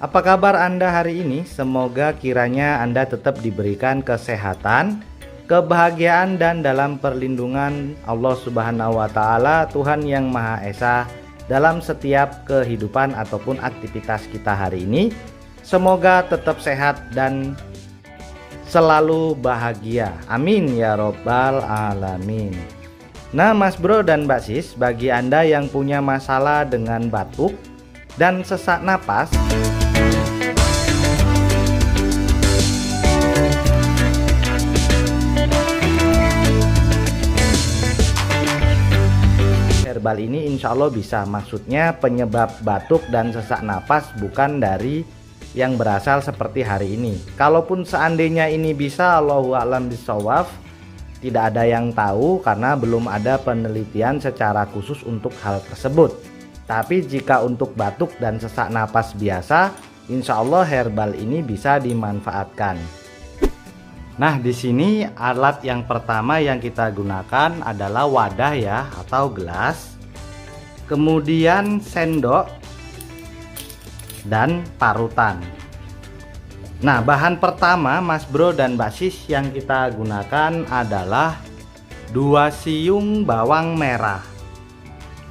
Apa kabar Anda hari ini? Semoga kiranya Anda tetap diberikan kesehatan, kebahagiaan, dan dalam perlindungan Allah Subhanahu wa Ta'ala, Tuhan yang Maha Esa, dalam setiap kehidupan ataupun aktivitas kita hari ini. Semoga tetap sehat dan selalu bahagia. Amin ya Robbal Alamin. Nah, Mas Bro dan Mbak Sis, bagi Anda yang punya masalah dengan batuk dan sesak napas, herbal ini insya Allah bisa. Maksudnya penyebab batuk dan sesak napas bukan dari yang berasal seperti hari ini. Kalaupun seandainya ini bisa, Allahu a'lam bishawab, tidak ada yang tahu karena belum ada penelitian secara khusus untuk hal tersebut. Tapi jika untuk batuk dan sesak napas biasa, insya Allah herbal ini bisa dimanfaatkan. Nah, di sini alat yang pertama yang kita gunakan adalah wadah ya, atau gelas. Kemudian sendok dan parutan. Nah, bahan pertama Mas Bro dan Mbak Sis yang kita gunakan adalah 2 siung bawang merah.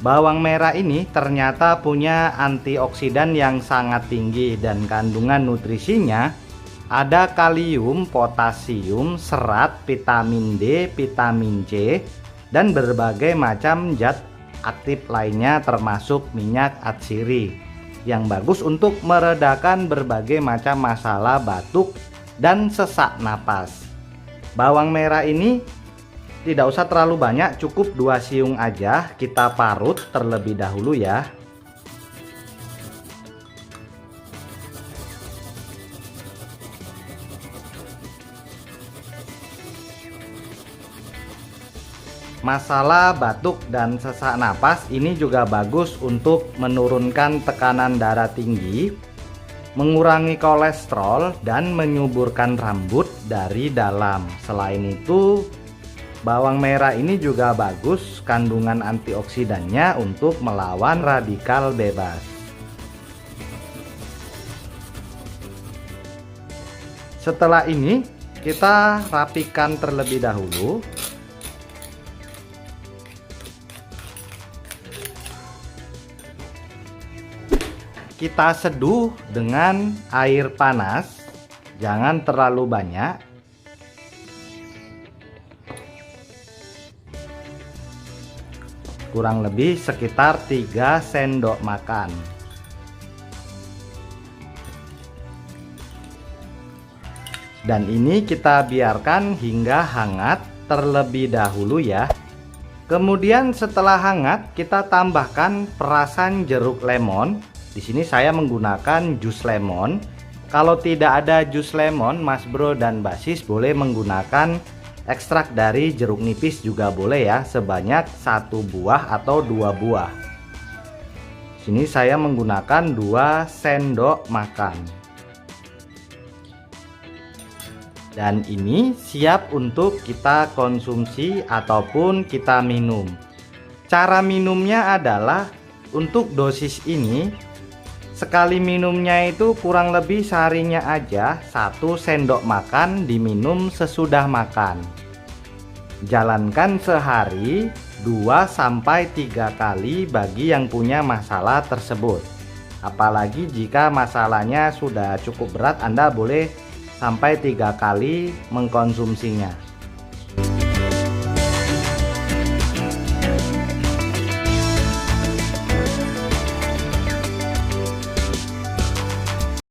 Bawang merah ini ternyata punya antioksidan yang sangat tinggi dan kandungan nutrisinya ada kalium, potasium, serat, vitamin D, vitamin C, dan berbagai macam zat aktif lainnya termasuk minyak atsiri yang bagus untuk meredakan berbagai macam masalah batuk dan sesak napas. Bawang merah ini tidak usah terlalu banyak, cukup 2 siung aja. Kita parut terlebih dahulu ya. Masalah batuk dan sesak napas ini juga bagus untuk menurunkan tekanan darah tinggi, mengurangi kolesterol, dan menyuburkan rambut dari dalam. Selain itu, bawang merah ini juga bagus kandungan antioksidannya untuk melawan radikal bebas. Setelah ini kita rapikan terlebih dahulu. Kita seduh dengan air panas, jangan terlalu banyak. Kurang lebih sekitar 3 sendok makan. Dan ini kita biarkan hingga hangat terlebih dahulu ya. Kemudian setelah hangat kita tambahkan perasan jeruk lemon. Di sini saya menggunakan jus lemon. Kalau tidak ada jus lemon, Mas Bro dan Mbak Sis boleh menggunakan ekstrak dari jeruk nipis juga boleh ya, sebanyak 1 buah atau 2 buah. Sini saya menggunakan 2 sendok makan. Dan ini siap untuk kita konsumsi ataupun kita minum. Cara minumnya adalah untuk dosis ini, sekali minumnya itu kurang lebih seharinya aja 1 sendok makan diminum sesudah makan. Jalankan sehari 2-3 kali bagi yang punya masalah tersebut. Apalagi jika masalahnya sudah cukup berat, Anda boleh sampai 3 kali mengkonsumsinya.